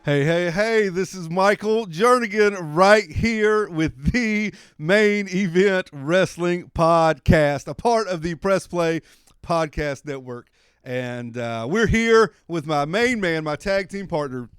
Hey, this is Michael Jernigan right here with the Main Event Wrestling Podcast, a part of the Press Play Podcast Network. And we're here with my main man, my tag team partner,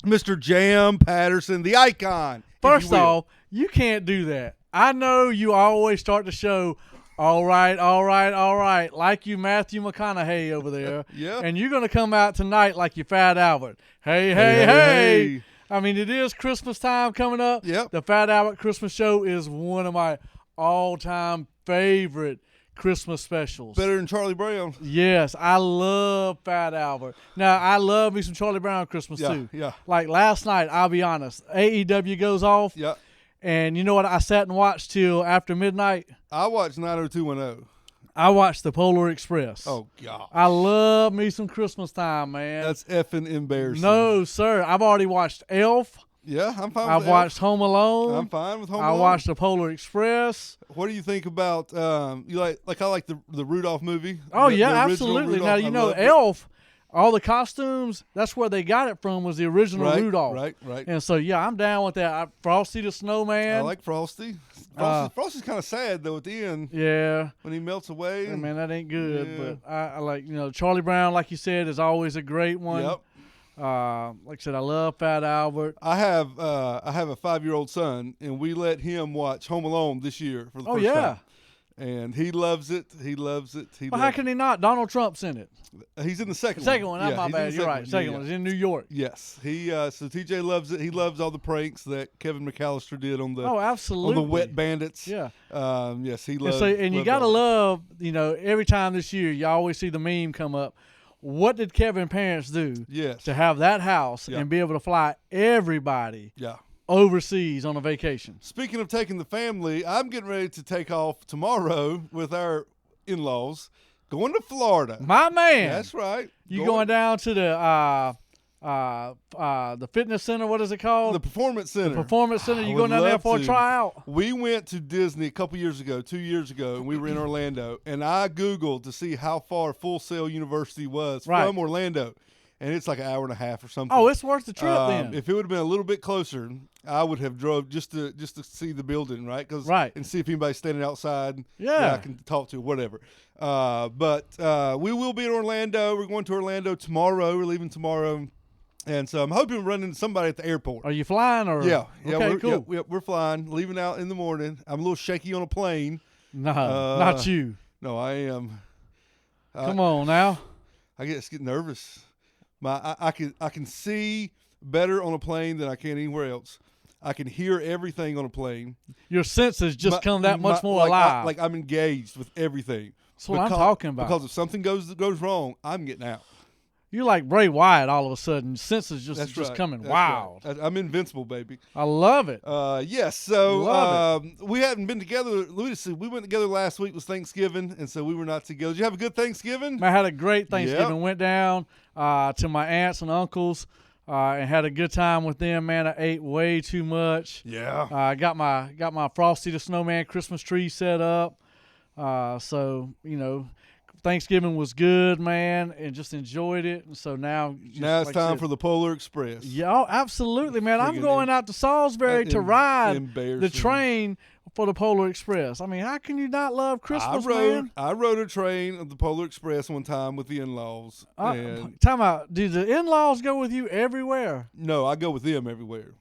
Mr. Jam Patterson, the icon. First off, you can't do that. I know you always start the show, all right, like you Matthew McConaughey over there. Yeah. And you're going to come out tonight like you Fat Albert. Hey. I mean, it is Christmas time coming up. Yep. The Fat Albert Christmas show is one of my all-time favorite Christmas specials. Better than Charlie Brown. Yes, I love Fat Albert. Now, I love me some Charlie Brown Christmas too. Yeah. Like last night, I'll be honest, AEW goes off. Yeah. And you know what? I sat and watched till after midnight. I watched 90210. I watched the Polar Express. Oh, God. I love me some Christmas time, man. That's effing embarrassing. No, sir. I've already watched Elf. Yeah, I'm fine with I've watched Home Alone. I'm fine with Home Alone. I watched the Polar Express. What do you think about you like I like the Rudolph movie? Oh, the yeah, original absolutely. Rudolph. Now, you know, Elf, all the costumes, that's where they got it from, was the original Rudolph. Right. And so, yeah, I'm down with that. Frosty the Snowman. I like Frosty. Frosty's kind of sad, though, at the end. Yeah. When he melts away. Yeah, man, that ain't good. Yeah. But I like, you know, Charlie Brown, like you said, is always a great one. Yep. Like I said, I love Fat Albert. I have a 5-year-old son, and we let him watch Home Alone this year for the first time. And he loves it. Well, how can he not? Donald Trump's in it. He's in the second one. Second one, not my bad. You're right. Second one is in New York. Yes. So TJ loves it. He loves all the pranks that Kevin McAllister did on the absolutely. on the Wet Bandits. Yeah. Yes, he loves. And you gotta love, you know, every time this year you always see the meme come up. What did Kevin's parents do? Yes. To have that house and be able to fly everybody. Yeah. Overseas on a vacation. Speaking of taking the family, I'm getting ready to take off tomorrow with our in-laws, going to Florida. My man. That's right. You going down to the fitness center? What is it called? The Performance Center. The Performance Center. You going down there for a tryout? We went to Disney a couple years ago, 2 years ago, and we were in Orlando. And I Googled to see how far Full Sail University was from Orlando. And it's like an hour and a half or something. Oh, it's worth the trip then. If it would have been a little bit closer, I would have drove just to see the building, right? And see if anybody's standing outside. Yeah. I can talk to, whatever. But we will be in Orlando. We're going to Orlando tomorrow. We're leaving tomorrow. And so I'm hoping to run into somebody at the airport. Are you flying or? Yeah. Okay, cool. We're flying, leaving out in the morning. I'm a little shaky on a plane. No, not you. No, I am. Come on now. I get nervous. I can see better on a plane than I can anywhere else. I can hear everything on a plane. Your senses just come that much more alive. Like I'm engaged with everything. That's what I'm talking about. Because if something goes wrong, I'm getting out. You're like Bray Wyatt all of a sudden. Senses just coming wild. Right. I'm invincible, baby. I love it. Yes. So we hadn't been together. We went together last week was Thanksgiving, and so we were not together. Did you have a good Thanksgiving? I had a great Thanksgiving. Went down to my aunts and uncles and had a good time with them. Man, I ate way too much. Yeah. I got my Frosty the Snowman Christmas tree set up. So you know. Thanksgiving was good, man, and just enjoyed it. And so now it's time for the Polar Express. Yeah, absolutely, man. I'm going out to Salisbury to ride the train for the Polar Express. I mean, how can you not love Christmas, man? I rode a train of the Polar Express one time with the in-laws. Time out. Do the in-laws go with you everywhere? No, I go with them everywhere.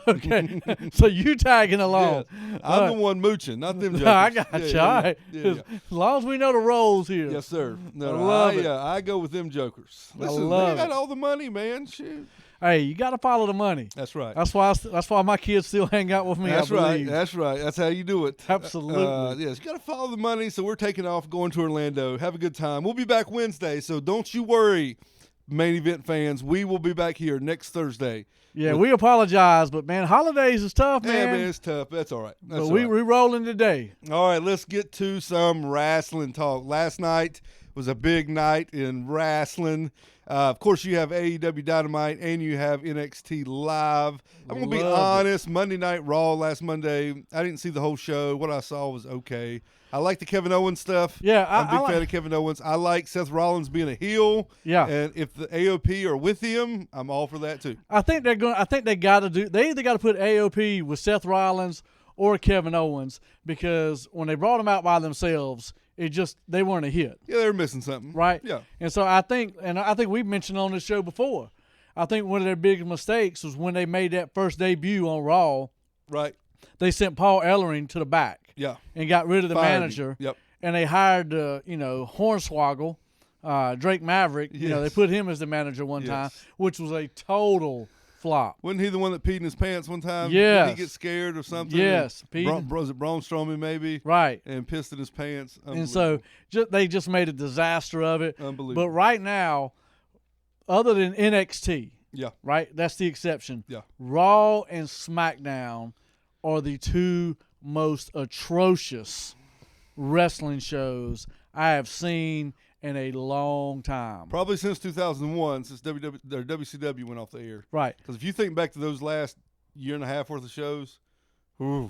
Okay. So you tagging along. Yeah. I'm the one mooching, not them jokers. No, I got you. All right. Yeah. As long as we know the roles here. Yes, sir. No, I love it. I go with them jokers. Listen, they got all the money, man. Shoot. Hey, you got to follow the money. That's right. That's why my kids still hang out with me. That's right. That's right. That's how you do it. Absolutely. Yes, you got to follow the money. So we're taking off, going to Orlando. Have a good time. We'll be back Wednesday, so don't you worry, Main Event fans. We will be back here next Thursday. Yeah, we apologize, but man, holidays is tough, man. Yeah, man, it's tough. That's all right. But we rolling today. All right, let's get to some wrestling talk. Last night was a big night in wrestling. Of course, you have AEW Dynamite and you have NXT Live. I'm going to be honest. Monday Night Raw last Monday, I didn't see the whole show. What I saw was okay. I like the Kevin Owens stuff. Yeah, I'm a big fan of Kevin Owens. I like Seth Rollins being a heel. Yeah, and if the AOP are with him, I'm all for that too. I think they got to do. They either got to put AOP with Seth Rollins or Kevin Owens, because when they brought them out by themselves, they weren't a hit. Yeah, they were missing something. Right. Yeah. And so I think we've mentioned on this show before, I think one of their biggest mistakes was when they made that first debut on Raw. Right. They sent Paul Ellering to the back. Yeah. And got rid of the manager. Yep. And they hired, Hornswoggle, Drake Maverick. Yes. You know, they put him as the manager one time, which was a total flop. Wasn't he the one that peed in his pants one time? Yes. Did he get scared or something? Yes. Was it Braun Strowman maybe? Right. And pissed in his pants. And so they just made a disaster of it. Unbelievable. But right now, other than NXT, right, that's the exception. Yeah. Raw and SmackDown are the two most atrocious wrestling shows I have seen in a long time. Probably since 2001, since WCW went off the air. Right. Because if you think back to those last year and a half worth of shows, ooh,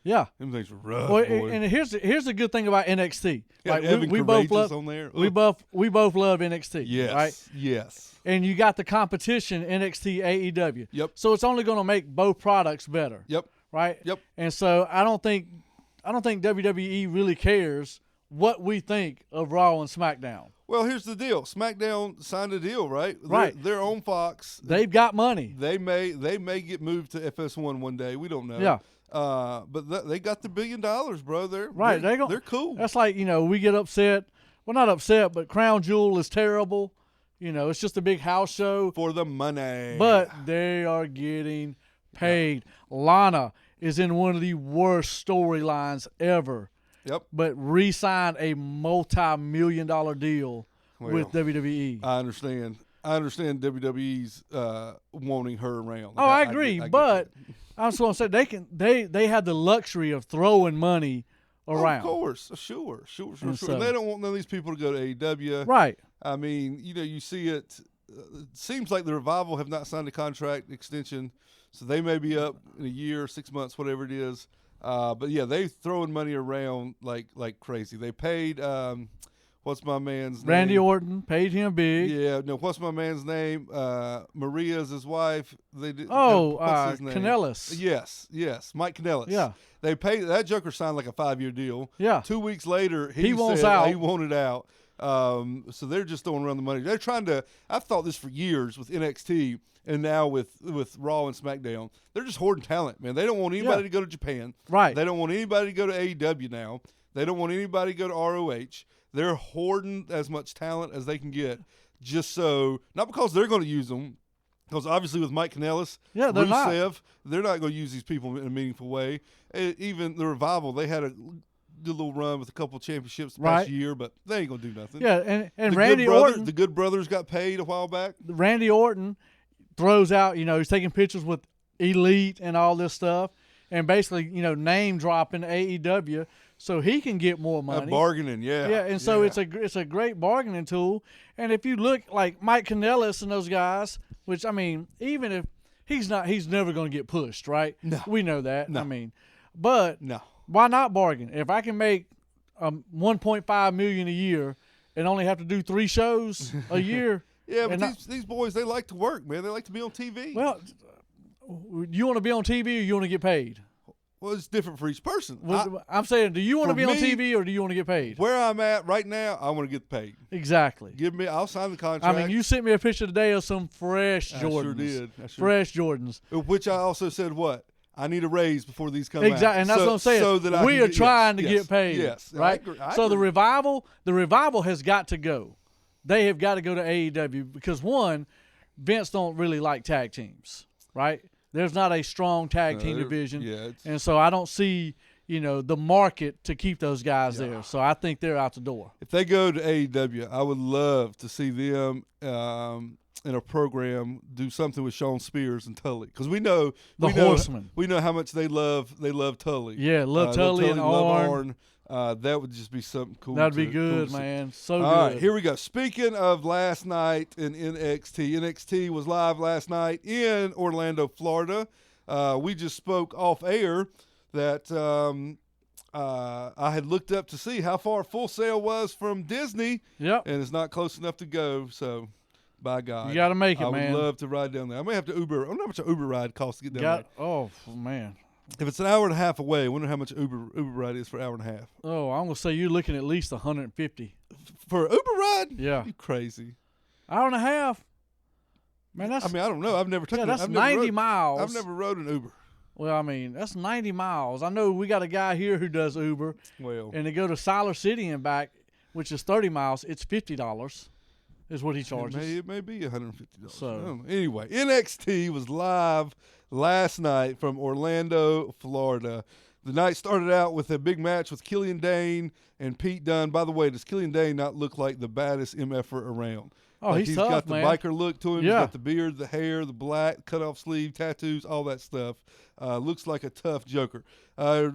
yeah, them things were rough. Well, boy. and here's the good thing about NXT. Like we both love on there. we both love NXT. Yes. Right. Yes. And you got the competition NXT AEW. Yep. So it's only going to make both products better. Yep. Right. Yep. And so I don't think WWE really cares what we think of Raw and SmackDown. Well, here's the deal. SmackDown signed a deal, right? Right. They're on Fox. They've got money. They may get moved to FS1 one day. We don't know. Yeah. But they got the $1 billion, bro. They're cool. That's like, we get upset. Well, not upset, but Crown Jewel is terrible. It's just a big house show. For the money. But they are getting paid. Yeah. Lana is in one of the worst storylines ever. Yep. But re-signed a multi-million-dollar deal with WWE. I understand WWE's wanting her around. I agree, but I was going to say they had the luxury of throwing money around. Of course, sure. So, And they don't want none of these people to go to AEW. Right. I mean, you see it. It seems like the Revival have not signed a contract extension, so they may be up in a year, 6 months, whatever it is. But yeah, they throwing money around like crazy. They paid what's my man's name? Randy Orton, paid him big. Yeah, no, what's my man's name? Maria's his wife. They did. What's his name? Kanellis. Yes, Mike Kanellis. Yeah. They paid that Joker signed like a 5-year deal. Yeah. 2 weeks later, he wants said out. He wanted out. So they're just throwing around the money. They're trying to. I've thought this for years with NXT. And now with Raw and SmackDown, they're just hoarding talent, man. They don't want anybody to go to Japan. Right. They don't want anybody to go to AEW now. They don't want anybody to go to ROH. They're hoarding as much talent as they can get, just so not because they're going to use them, because obviously with Mike Kanellis, they're Rusev, they're not going to use these people in a meaningful way. Even the Revival, they had a little run with a couple of championships the past year, but they ain't going to do nothing. Yeah, and Randy Orton, the Good Brothers got paid a while back. Randy Orton throws out, he's taking pictures with Elite and all this stuff, and basically, name dropping AEW so he can get more money. Bargaining, yeah. Yeah, and so it's a great bargaining tool. And if you look like Mike Kanellis and those guys, which I mean, even if he's never going to get pushed, right? No. We know that. No. I mean, but no. Why not bargain? If I can make $1.5 million a year and only have to do 3 shows a year. Yeah, but these boys, they like to work, man. They like to be on TV. Well, you want to be on TV or you want to get paid? Well, it's different for each person. I'm saying, do you want to be on TV or do you want to get paid? Where I'm at right now, I want to get paid. Exactly. I'll sign the contract. I mean, you sent me a picture today of some fresh Jordans. I sure did. Fresh Jordans. Which I also said what? I need a raise before these come out. Exactly, and that's what I'm saying. So that we are trying to get paid. Yes. Right? I so agree. the revival has got to go. They have got to go to AEW because, one, Vince don't really like tag teams, right? There's not a strong tag team division. And so I don't see, the market to keep those guys there. So I think they're out the door. If they go to AEW, I would love to see them in a program do something with Sean Spears and Tully, because we know Horsemen. We know how much they love Tully. Yeah, love Tully and love Arn. Arn. That would just be something cool. That'd be good, man. So good. All right, here we go. Speaking of last night in NXT was live last night in Orlando, Florida. We just spoke off air that I had looked up to see how far Full Sail was from Disney. Yep. And it's not close enough to go, so by God. You got to make it, man. I would love to ride down there. I may have to Uber. I don't know how much an Uber ride costs to get down there. Oh, man. If it's an hour and a half away, I wonder how much Uber ride is for an hour and a half. Oh, I'm going to say you're looking at least $150. For an Uber ride? Yeah. You crazy. Hour and a half? Man, that's... I mean, I don't know. I've never taken that's 90 miles. I've never rode an Uber. Well, I mean, that's 90 miles. I know we got a guy here who does Uber. Well. And to go to Siler City and back, which is 30 miles, it's $50 is what he charges. It may be $150. So anyway, NXT was live last night from Orlando, Florida. The night started out with a big match with Killian Dane and Pete Dunne. By the way, does Killian Dane not look like the baddest MFer around? Oh, he's he's tough, got the man. biker look to him. Yeah. He's got the beard, the hair, the black, cut-off sleeve, tattoos, all that stuff. Looks like a tough joker.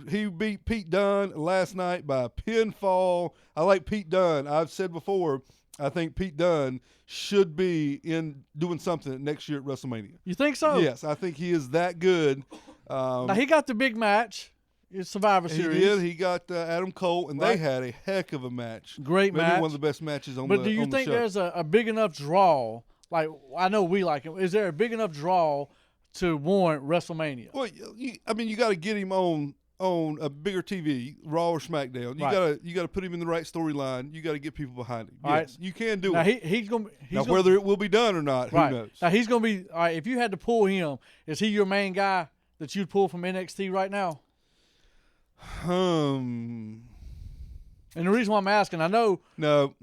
He beat Pete Dunne last night by pinfall. I like Pete Dunne. I've said before, I think Pete Dunne should be in doing something next year at WrestleMania. You think so? Yes, I think he is that good. Now, he got the big match. It's Survivor Series. He did. He got Adam Cole, and they had a heck of a match. Great Maybe match. one of the best matches on the show. But do you think there's a big enough draw? Like, I know we like him. Is there a big enough draw to warrant WrestleMania? Well, you got to get him on a bigger TV, Raw or SmackDown. You got to put him in the right storyline. You got to get people behind him. All yes, right. you can do now it. Whether it will be done or not, who knows? Now he's going to be all right. If you had to pull him, is he your main guy that you'd pull from NXT right now? And the reason why I'm asking, I know no,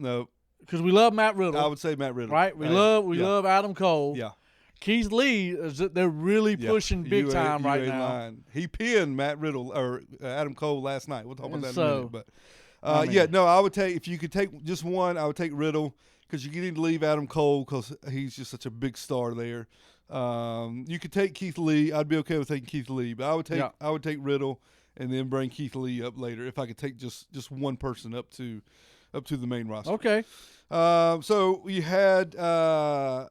because we love Matt Riddle. I would say Matt Riddle, right? We love Adam Cole. Yeah. Keith Lee, they're really pushing big time right now. Line. He pinned Matt Riddle or Adam Cole last night. We'll talk about that in a minute. But I would take, if you could take just one, I would take Riddle because you need to leave Adam Cole because he's just such a big star there. You could take Keith Lee. I'd be okay with taking Keith Lee, but I would take Riddle and then bring Keith Lee up later if I could take just one person up to the main roster. Okay. So you had the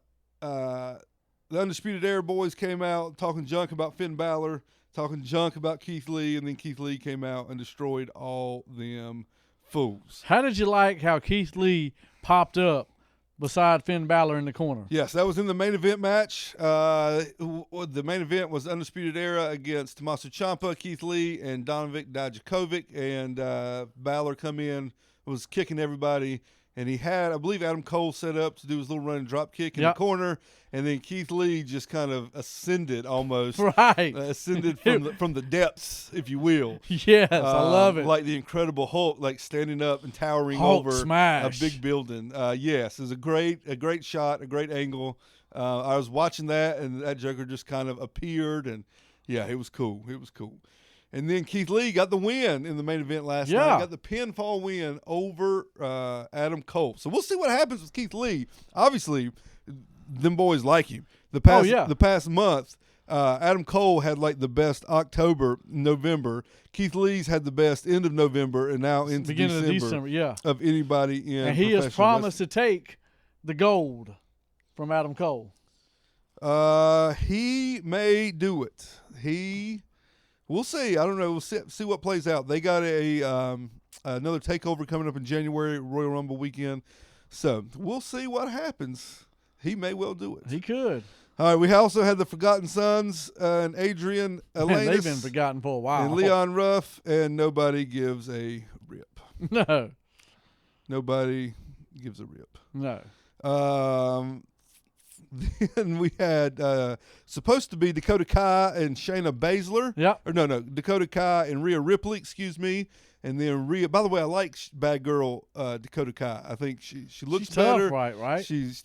Undisputed Era boys came out talking junk about Finn Balor, talking junk about Keith Lee, and then Keith Lee came out and destroyed all them fools. How did you like how Keith Lee popped up beside Finn Balor in the corner? Yes, that was in the main event match. The main event was Undisputed Era against Tommaso Ciampa, Keith Lee, and Dominik Dijakovic, and Balor come in, was kicking everybody. And he had, I believe, Adam Cole set up to do his little running drop kick in the corner, and then Keith Lee just kind of ascended almost. Right. Ascended from the depths, if you will. Yes, I love it. Like the Incredible Hulk, like standing up and towering Hulk over smash. a big building. Yes, it was a great shot, a great angle. I was watching that, and that Joker just kind of appeared, and yeah, it was cool. It was cool. And then Keith Lee got the win in the main event last night. Got the pinfall win over Adam Cole. So we'll see what happens with Keith Lee. Obviously, them boys like him. The past month, Adam Cole had like the best October, November. Keith Lee's had the best end of November, and now into beginning of December, of anybody in. And he has promised to take the gold from Adam Cole. He may do it. We'll see. I don't know. We'll see what plays out. They got another takeover coming up in January, Royal Rumble weekend. So we'll see what happens. He may well do it. He could. All right. We also had the Forgotten Sons and Adrian Alanis. They've been forgotten for a while. And Leon Ruff, and nobody gives a rip. No. Nobody gives a rip. No. Then we had supposed to be Dakota Kai and Shayna Baszler. Yeah. Or no, Dakota Kai and Rhea Ripley, excuse me. And then Rhea, by the way, I like Bad Girl Dakota Kai. I think she looks better. Tough, right? She's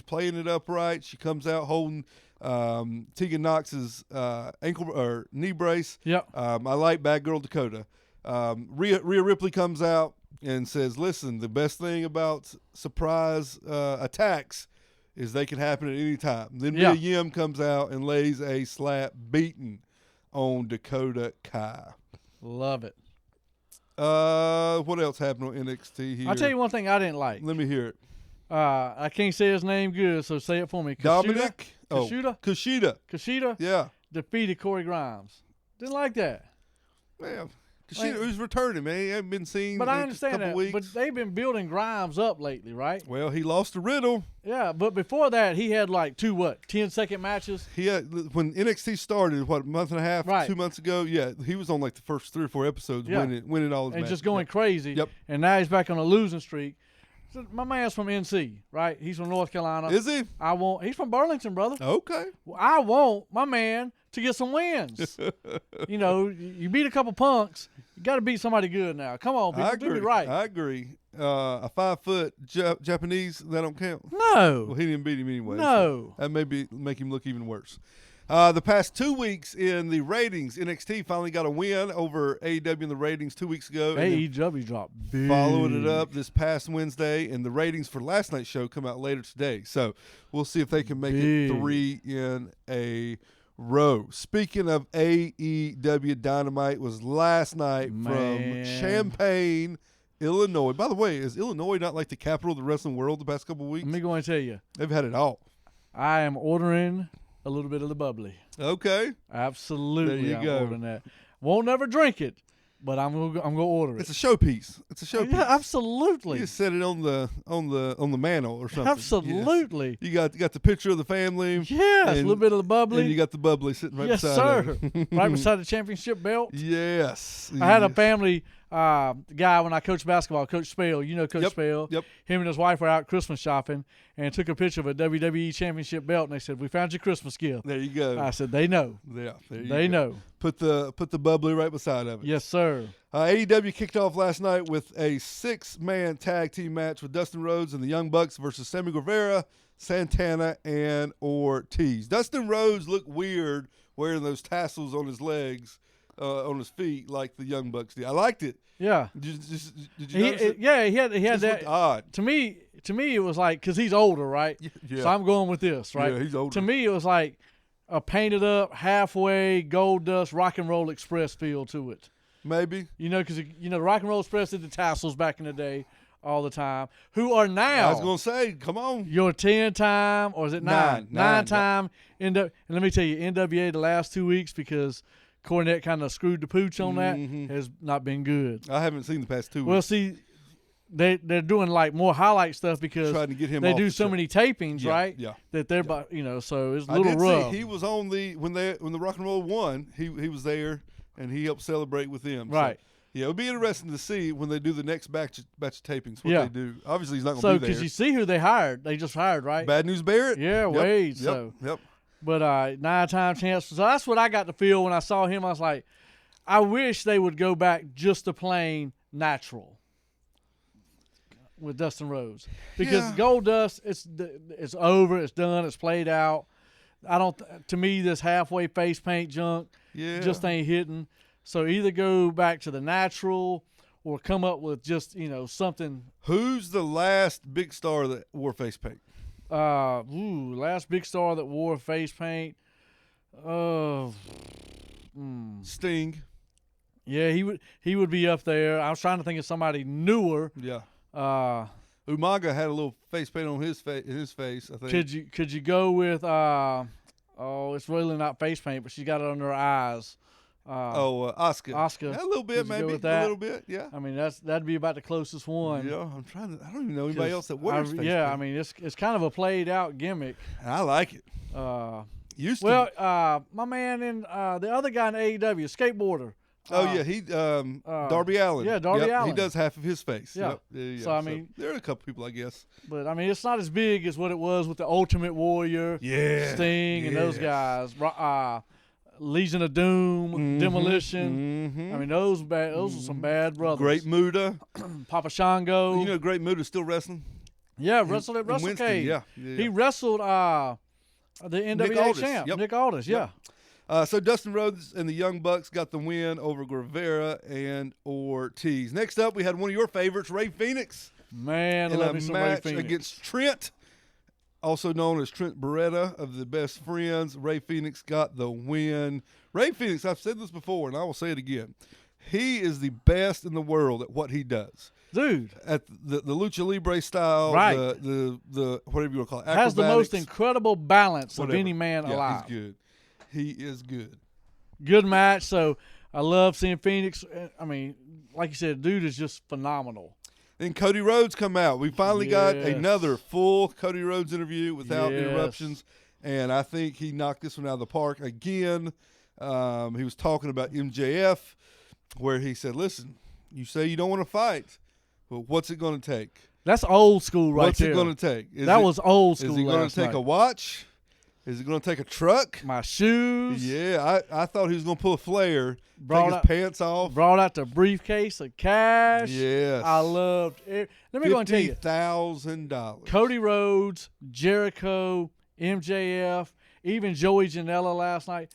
playing it upright. She comes out holding Tegan Knox's ankle or knee brace. Yeah. I like Bad Girl Dakota. Rhea Ripley comes out and says, listen, the best thing about surprise attacks is they can happen at any time. Then Mia Yim comes out and lays a slap beating on Dakota Kai. Love it. What else happened on NXT here? I'll tell you one thing I didn't like. Let me hear it. I can't say his name good, so say it for me. Dominic? Kushida? Yeah. Defeated Corey Grimes. Didn't like that. Man, Kushida, who's returning, man. He hasn't been seen but I in understand a couple that. weeks. But they've been building Grimes up lately, right? Well, he lost to Riddle. Yeah, but before that, he had like 10-second matches? He had, when NXT started, a month and a half, right. 2 months ago? Yeah, he was on like the first 3 or 4 episodes winning all his matches. And just going crazy. Yep. And now he's back on a losing streak. So my man's from NC, right? He's from North Carolina. Is he? He's from Burlington, brother. Okay. Well, I want my man to get some wins. You beat a couple punks. You got to beat somebody good now. Come on, people. Do me right. I agree. A 5-foot Japanese, that don't count? No. Well, he didn't beat him anyway. No. So that may make him look even worse. The past 2 weeks in the ratings, NXT finally got a win over AEW in the ratings 2 weeks ago. AEW dropped big. Following it up this past Wednesday, and the ratings for last night's show come out later today. So we'll see if they can make it 3 in a row. Speaking of AEW Dynamite, was last night from Champaign, Illinois. By the way, is Illinois not like the capital of the wrestling world the past couple of weeks? Let me go and tell you. They've had it all. I am ordering a little bit of the bubbly. Okay. Absolutely. There you go. Ordering that. Won't never drink it, but I'm gonna order it. It's a showpiece. Yeah, absolutely. You just set it on the mantle or something. Absolutely. Yes. You got the picture of the family. Yes, a little bit of the bubbly. And you got the bubbly sitting right beside sir. it. Right beside the championship belt. Yes. I had a family guy when I coached basketball, Coach Spell. You know Coach Spell. Yep. Him and his wife were out Christmas shopping and took a picture of a WWE championship belt, and they said, "We found your Christmas gift." There you go. I said, "They know." Yeah. They know. Put the bubbly right beside of it. Yes, sir. AEW kicked off last night with a 6-man tag team match with Dustin Rhodes and the Young Bucks versus Sammy Guevara, Santana, and Ortiz. Dustin Rhodes looked weird wearing those tassels on his legs. On his feet like the Young Bucks did. I liked it. Yeah. Did you notice it? Yeah, he had It that. looked odd. To me, it was like, because he's older, right? Yeah. So I'm going with this, right? Yeah, he's older. To me, it was like a painted up, halfway Gold Dust Rock and Roll Express feel to it. Maybe. Because the Rock and Roll Express did the tassels back in the day all the time. Who are now? I was gonna say, come on. Your 10-time, or is it 9? 9-time. And let me tell you, NWA the last 2 weeks, because Cornette kind of screwed the pooch on that, has not been good. I haven't seen the past 2 weeks. Well, see, they're doing like more highlight stuff because trying to get him they off do the so show. many tapings, right? Yeah. That they're so it's a little I did rough. see he was on when the Rock and Roll won. He was there and he helped celebrate with them. Right. So, yeah, it'll be interesting to see when they do the next batch of tapings what they do. Obviously, he's not going to be there. Because you see who they hired. They just hired, right? Bad News Barrett. Yeah, Yep. Wade. Yep. But 9-time champs. So that's what I got to feel when I saw him. I was like, I wish they would go back just to plain natural with Dustin Rhodes, because Gold Dust, it's over, it's done, it's played out. To me, this halfway face paint junk just ain't hitting. So either go back to the natural or come up with just something. Who's the last big star that wore face paint? Last big star that wore face paint. Sting. Yeah, he would be up there. I was trying to think of somebody newer. Yeah. Umaga had a little face paint on his face. I think. Could you go with it's really not face paint, but she's got it under her eyes. Asuka. Asuka. Yeah, a little bit, maybe. A little bit, yeah. I mean, that'd be about the closest one. Yeah, I don't even know anybody else that wears face paint. Yeah, I mean, it's kind of a played out gimmick. I like it. Used to. My man in the other guy in AEW, skateboarder. He Darby Allin. Yeah, Darby Allin. He does half of his face. Yeah. Yeah. So I mean, there are a couple people, I guess. But I mean, it's not as big as what it was with the Ultimate Warrior, Sting, and those guys. Legion of Doom, Demolition. I mean, those are some bad brothers. Great Muda, Papa Shango. You know, Great Muda's still wrestling. Yeah, wrestled at WrestleCade. Yeah. He wrestled the NWA champ, Nick Aldis. Yeah. So Dustin Rhodes and the Young Bucks got the win over Guevara and Ortiz. Next up, we had one of your favorites, Ray Phoenix. Man, I love me some Ray match Phoenix. against Trent, also known as Trent Beretta of the Best Friends. Ray Phoenix got the win. Ray Phoenix, I've said this before, and I will say it again. He is the best in the world at what he does. Dude. At the Lucha Libre style, right. the whatever you want to call it. Has the most incredible balance of any man yeah, alive. He's good. He is good. Good match. So I love seeing Phoenix. I mean, like you said, dude is just phenomenal. Then Cody Rhodes come out. We finally got another full Cody Rhodes interview without interruptions, and I think he knocked this one out of the park again. He was talking about MJF, where he said, listen, you say you don't want to fight, but what's it going to take? That's old school right there. What's it going to take? That was old school. Is he going to take a watch? Is he going to take a truck? My shoes? Yeah, I thought he was going to pull a Flair, take his pants off. Brought out the briefcase of cash. Yes. I loved it. Let me go and tell you. $50,000. Cody Rhodes, Jericho, MJF, even Joey Janela last night.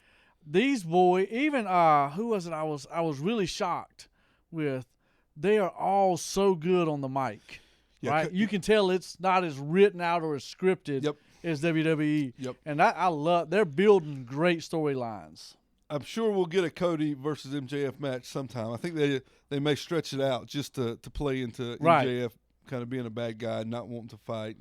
These boys, even who was it? I was really shocked with. They are all so good on the mic, right? You can tell it's not as written out or as scripted as WWE. Yep. And I love. They're building great storylines. I'm sure we'll get a Cody versus MJF match sometime. I think they may stretch it out just to play into MJF kind of being a bad guy, and not wanting to fight,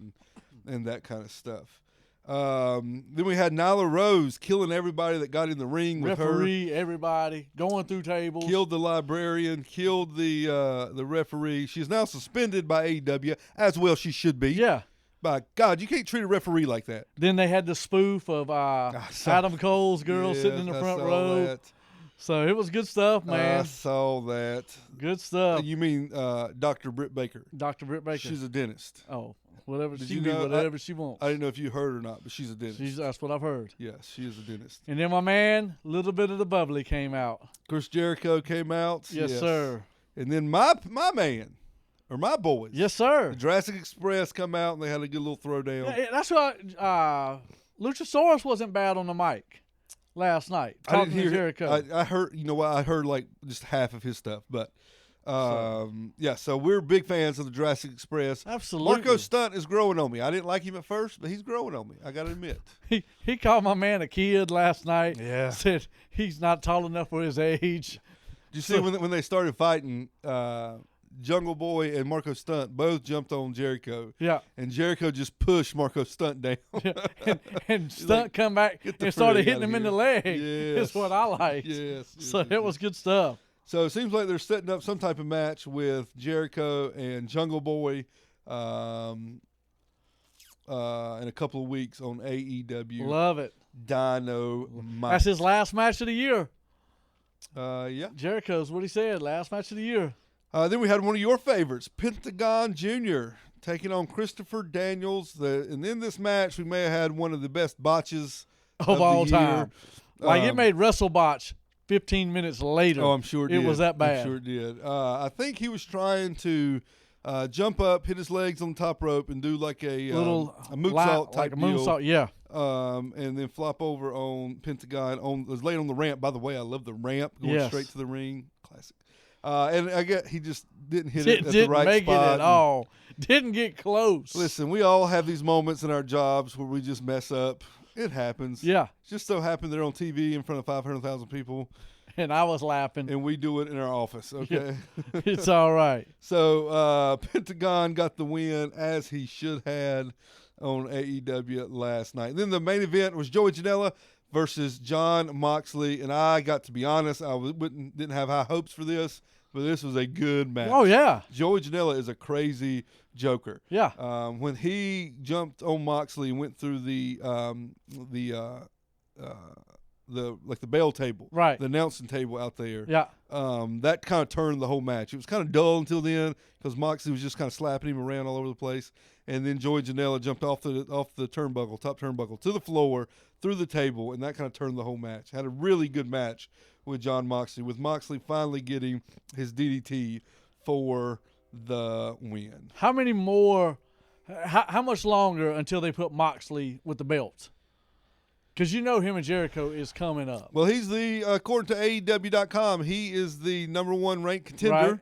and that kind of stuff. Then we had Nyla Rose killing everybody that got in the ring with her. Referee, everybody going through tables. Killed the librarian. Killed the referee. She's now suspended by AEW, as well she should be. Yeah. By God, you can't treat a referee like that. Then they had the spoof of Adam Cole's girl sitting in the front row. That. So it was good stuff, man. I saw that. Good stuff. You mean Dr. Britt Baker? Dr. Britt Baker. She's a dentist. Oh. Whatever she do, whatever she wants. I didn't know if you heard or not, but she's a dentist. That's what I've heard. Yes, she is a dentist. And then my man, little bit of the bubbly came out. Chris Jericho came out. Yes, sir. And then my man, or my boys. Yes, sir. The Jurassic Express come out, and they had a good little throwdown. Yeah, that's why Luchasaurus wasn't bad on the mic last night. Talking to Jericho. I heard, you know what, I heard like just half of his stuff, but so we're big fans of the Jurassic Express. Absolutely. Marco Stunt is growing on me. I didn't like him at first, but he's growing on me. I got to admit. He called my man a kid last night. Yeah. Said he's not tall enough for his age. Did you see when they started fighting, Jungle Boy and Marco Stunt both jumped on Jericho. Yeah. And Jericho just pushed Marco Stunt down. Yeah. And Stunt come back and started hitting him in the leg. Yes. Is what I liked. Yes. So it was good stuff. So it seems like they're setting up some type of match with Jericho and Jungle Boy in a couple of weeks on AEW. Love it. Dynamite. That's his last match of the year. Yeah. Jericho's what he said, last match of the year. Then we had one of your favorites, Pentagon Jr., taking on Christopher Daniels. And in this match, we may have had one of the best botches of all the year. time. Like it made WrestleBotch 15 minutes later. Oh, I'm sure it did. It was that bad. I'm sure it did. I think he was trying to jump up, hit his legs on the top rope, and do like a moonsault type like a moonsault, deal. Yeah. And then flop over on Pentagon. Was laid on the ramp. By the way, I love the ramp going straight to the ring. Classic. And I guess he just didn't hit it at the right spot. Didn't make it at all. Didn't get close. Listen, we all have these moments in our jobs where we just mess up. It happens. Yeah. It just so happened they're on TV in front of 500,000 people. And I was laughing. And we do it in our office, okay? Yeah. It's all right. So Pentagon got the win, as he should have, on AEW last night. And then the main event was Joey Janela versus Jon Moxley. And I got to be honest, I didn't have high hopes for this, but this was a good match. Oh, yeah. Joey Janela is a crazy joker. Yeah. When he jumped on Moxley and went through the bell table, right, the announcing table out there. Yeah. That kind of turned the whole match. It was kind of dull until then because Moxley was just kind of slapping him around all over the place, and then Joey Janela jumped off the turnbuckle, top turnbuckle, to the floor, through the table, and that kind of turned the whole match. Had a really good match with Jon Moxley, with Moxley finally getting his DDT for the win. How many more? How much longer until they put Moxley with the belt? Because you know him and Jericho is coming up. Well, he's according to AEW.com, he is the number one ranked contender.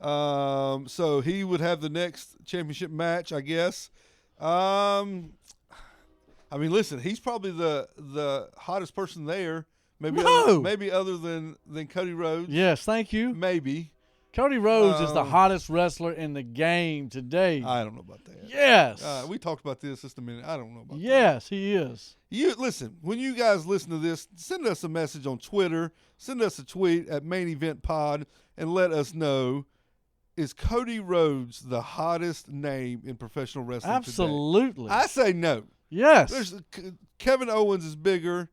Right. So he would have the next championship match, I guess. I mean, listen, he's probably the hottest person there. I Maybe other than Cody Rhodes. Yes, thank you. Maybe. Cody Rhodes is the hottest wrestler in the game today. I don't know about that. Yes. We talked about this just a minute. I don't know about that. Yes, he is. You listen, when you guys listen to this, send us a message on Twitter, send us a tweet at Main Event Pod, and let us know, is Cody Rhodes the hottest name in professional wrestling Absolutely. today? I say no. Yes. Kevin Owens is bigger.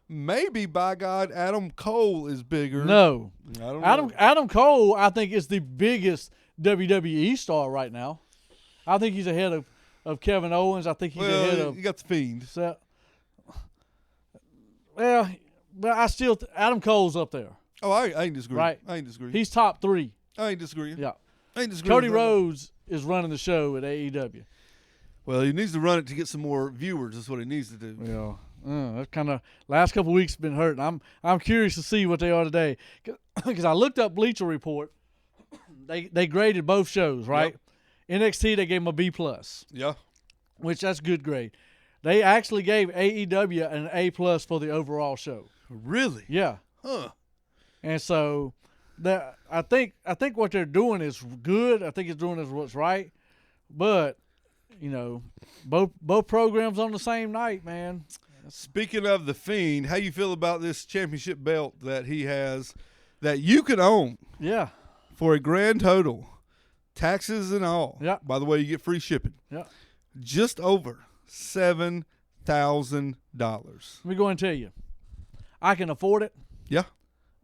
Maybe, by God, Adam Cole is bigger. No. I don't know. Adam Cole, I think, is the biggest WWE star right now. I think he's ahead of Kevin Owens. I think he's ahead of... You got the Fiend. Well, but I still... Adam Cole's up there. Oh, I ain't disagree. Right? I ain't disagree. He's top 3. I ain't disagree. Yeah. I ain't disagree. Cody Rhodes is running the show at AEW. Well, he needs to run it to get some more viewers. That's what he needs to do. Yeah. That kind of last couple of weeks been hurting. I'm curious to see what they are today, because I looked up Bleacher Report. They graded both shows, right? Yep. NXT they gave them a B+. Yeah. Which that's good grade. They actually gave AEW an A+ for the overall show. Really? Yeah. Huh. And so I think what they're doing is good. I think it's doing is what's right, but both programs on the same night, man. Speaking of the Fiend, how you feel about this championship belt that he has that you can own? Yeah. For a grand total, taxes and all. Yeah. By the way, you get free shipping. Yeah. Just over $7,000. Let me go and tell you, I can afford it. Yeah.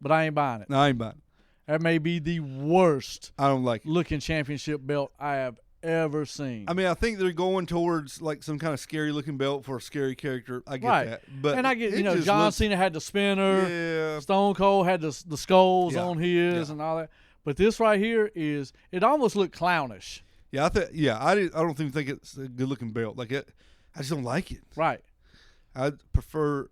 But I ain't buying it. No, I ain't buying it. That may be the worst. I don't like it. Looking championship belt I have ever seen. I mean, I think they're going towards like some kind of scary looking belt for a scary character. I get that, but and I get John Cena had the spinner. Yeah. Stone Cold had the skulls on his and all that. But this right here it almost looked clownish. Yeah, I don't even think it's a good looking belt. Like it, I just don't like it. Right. I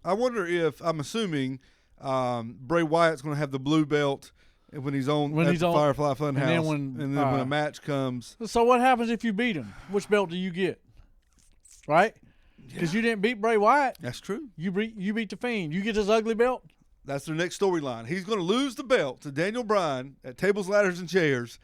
wonder if I'm assuming Bray Wyatt's going to have the blue belt. When he's on Firefly Funhouse, and then when a match comes. So what happens if you beat him? Which belt do you get? Right? Because you didn't beat Bray Wyatt. That's true. You beat the Fiend. You get his ugly belt. That's their next storyline. He's going to lose the belt to Daniel Bryan at Tables, Ladders, and Chairs.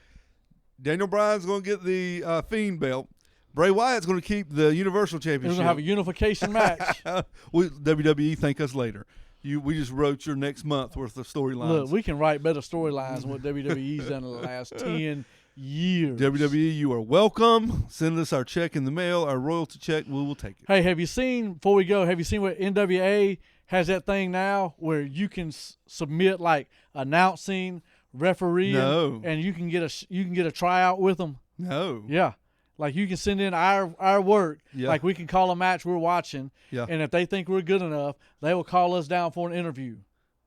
Daniel Bryan's going to get the Fiend belt. Bray Wyatt's going to keep the Universal Championship. We're going to have a unification match. WWE, thank us later. We just wrote your next month worth of storylines. Look, we can write better storylines than what WWE's done in the last 10 years. WWE, you are welcome. Send us our check in the mail, our royalty check. We will take it. Hey, have you seen what NWA has that thing now where you can submit like announcing, refereeing, and you can get a tryout with them? No. Yeah. Like you can send in our work. Yeah. Like we can call a match we're watching. Yeah. And if they think we're good enough, they will call us down for an interview.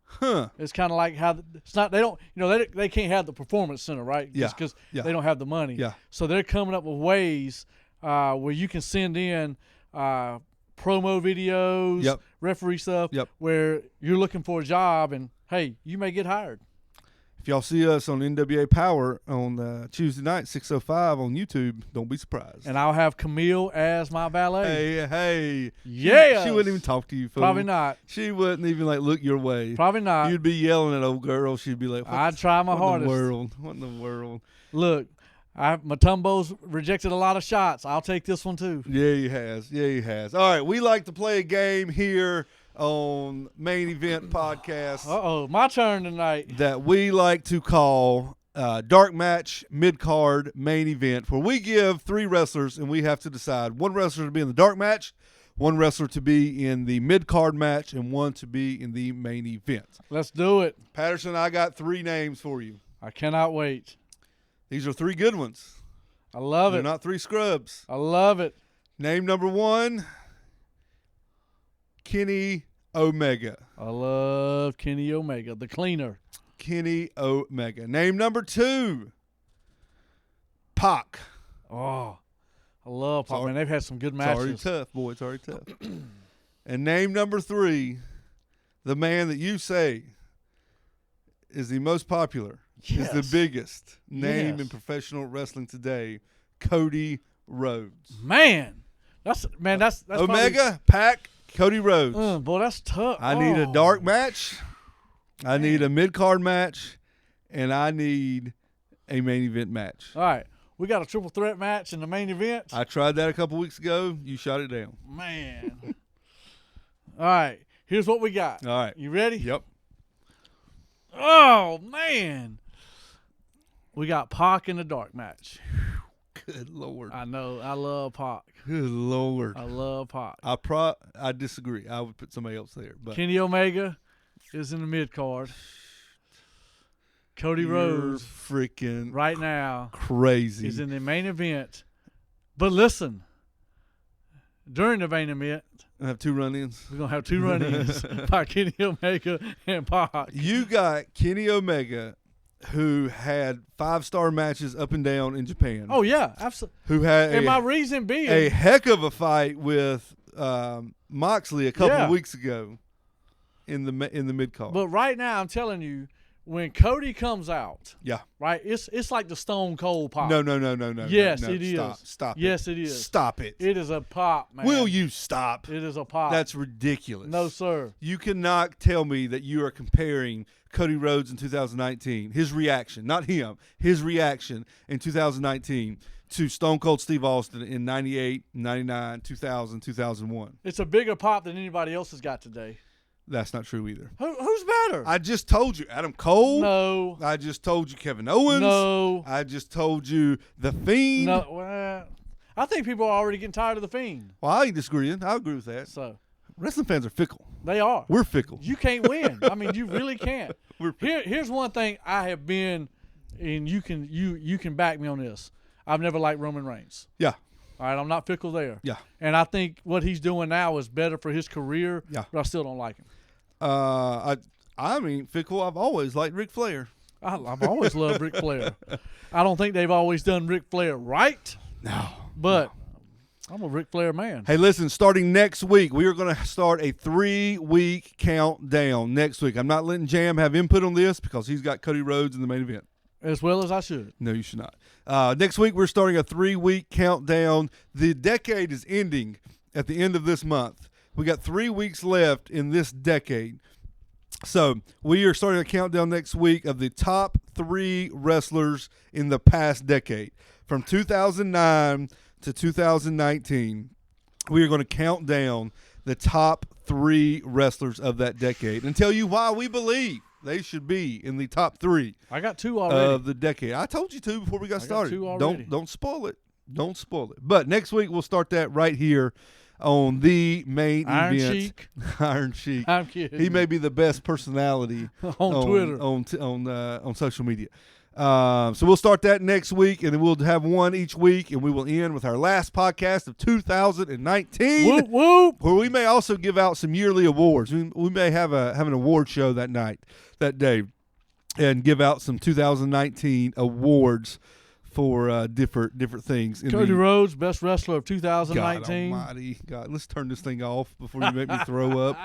Huh. It's kind of like how it's not. They don't. They can't have the performance center, right? Yeah. Just because they don't have the money. Yeah. So they're coming up with ways where you can send in promo videos, referee stuff, where you're looking for a job, and hey, you may get hired. If y'all see us on NWA Power on Tuesday night, 6:05 on YouTube, don't be surprised. And I'll have Camille as my valet. Hey. Yeah. She wouldn't even talk to you, fool. Probably not. She wouldn't even look your way. Probably not. You'd be yelling at old girl. She'd be like, I'd try my hardest. What in the world? Look, Matumbo's rejected a lot of shots. I'll take this one too. Yeah, he has. All right, we like to play a game here on Main Event Podcast. My turn tonight. That we like to call Dark Match, Mid-Card, Main Event, where we give 3 wrestlers and we have to decide 1 wrestler to be in the Dark Match, 1 wrestler to be in the Mid-Card match, and 1 to be in the Main Event. Let's do it. Patterson, I got 3 names for you. I cannot wait. These are 3 good ones. I love They're it. not 3 scrubs. I love it. Name number 1, Kenny Omega. I love Kenny Omega, the cleaner. Kenny Omega. Name number 2, Pac. Oh, I love Pac. Man, they've had some good matches. It's already tough, boy. It's already tough. And name number 3, the man that you say is the most popular, is the biggest name in professional wrestling today, Cody Rhodes. Man, that's Omega, Pac, Cody Rhodes. Boy, that's tough. I need a dark match. I need a mid-card match, and I need a main event match. All right. We got a triple threat match in the main event. I tried that a couple weeks ago. You shot it down. Man. All right. Here's what we got. All right. You ready? Yep. Oh, man. We got Pac in the dark match. Good Lord. I know. I love Pac. Good Lord. I love Pac. I disagree. I would put somebody else there. But Kenny Omega is in the mid card. Cody Rhodes freaking right now crazy. Is in the main event. But listen, during the main event, I have 2 run-ins. We're going to have 2 run-ins by Kenny Omega and Pac. You got Kenny Omega, who had 5-star matches up and down in Japan. Oh, yeah, absolutely. Who had my reason being a heck of a fight with Moxley a couple of weeks ago in the mid-card. But right now, I'm telling you, when Cody comes out, right, it's like the Stone Cold Pop. No. Yes, no. It is. Stop. Yes, it is. Stop it. It is a pop, man. Will you stop? It is a pop. That's ridiculous. No, sir. You cannot tell me that you are comparing Cody Rhodes in 2019, his reaction, not him, his reaction in 2019 to Stone Cold Steve Austin in 98, 99, 2000, 2001. It's a bigger pop than anybody else has got today. That's not true either. Who's better? I just told you Adam Cole. No. I just told you Kevin Owens. No. I just told you The Fiend. No. Well, I think people are already getting tired of The Fiend. Well, I ain't disagreeing. I agree with that. So wrestling fans are fickle. They are. We're fickle. You can't win. I mean, you really can't. Here's one thing I have been, and you can back me on this. I've never liked Roman Reigns. Yeah. All right, I'm not fickle there. Yeah. And I think what he's doing now is better for his career. Yeah. But I still don't like him. I mean, fickle. I've always liked Ric Flair. I've always loved Ric Flair. I don't think they've always done Ric Flair right. No. But I'm a Ric Flair man. Hey, listen, starting next week, we are going to start a 3-week countdown next week. I'm not letting Jam have input on this because he's got Cody Rhodes in the main event. As well as I should. No, you should not. Next week, we're starting a 3-week countdown. The decade is ending at the end of this month. We got 3 weeks left in this decade. So we are starting a countdown next week of the top 3 wrestlers in the past decade. From 2009 to 2019, we are going to count down the top 3 wrestlers of that decade and tell you why we believe they should be in the top 3. I got 2 already. Of the decade. I told you 2 before we got started. Got 2 already. Don't spoil it. Don't spoil it. But next week we'll start that right here on the main event. Iron Sheik. I'm kidding. He may be the best personality on Twitter, on social media. So we'll start that next week, and then we'll have one each week, and we will end with our last podcast of 2019, whoop, whoop, where we may also give out some yearly awards. We may have an award show that day, and give out some 2019 awards for different things. Cody Rhodes, best wrestler of 2019. God almighty. God, let's turn this thing off before you make me throw up.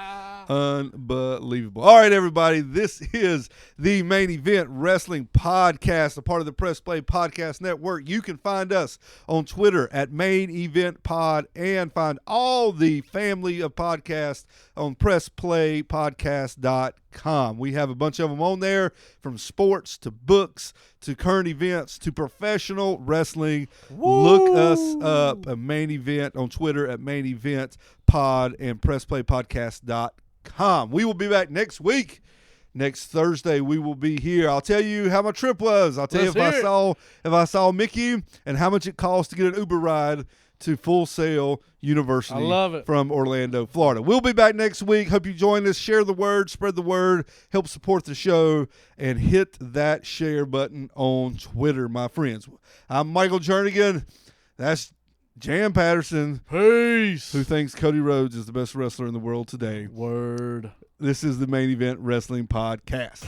Unbelievable. All right, everybody. This is the Main Event Wrestling Podcast, a part of the Press Play Podcast Network. You can find us on Twitter at Main Event Pod and find all the family of podcasts on PressPlayPodcast.com. We have a bunch of them on there, from sports to books to current events to professional wrestling. Woo! Look us up at Main Event on Twitter at Main Event Pod and PressPlayPodcast.com. We will be back next week. Next Thursday we will be here. I'll tell you how my trip was. I'll tell you if I saw Mickey and how much it cost to get an Uber ride to Full Sail University. I love it. From Orlando, Florida. We'll be back next week. Hope you join us. Share the word, spread the word, help support the show, and hit that share button on Twitter, my friends. I'm Michael Jernigan. That's Jan Patterson. Peace. Who thinks Cody Rhodes is the best wrestler in the world today. Word. This is the Main Event Wrestling Podcast.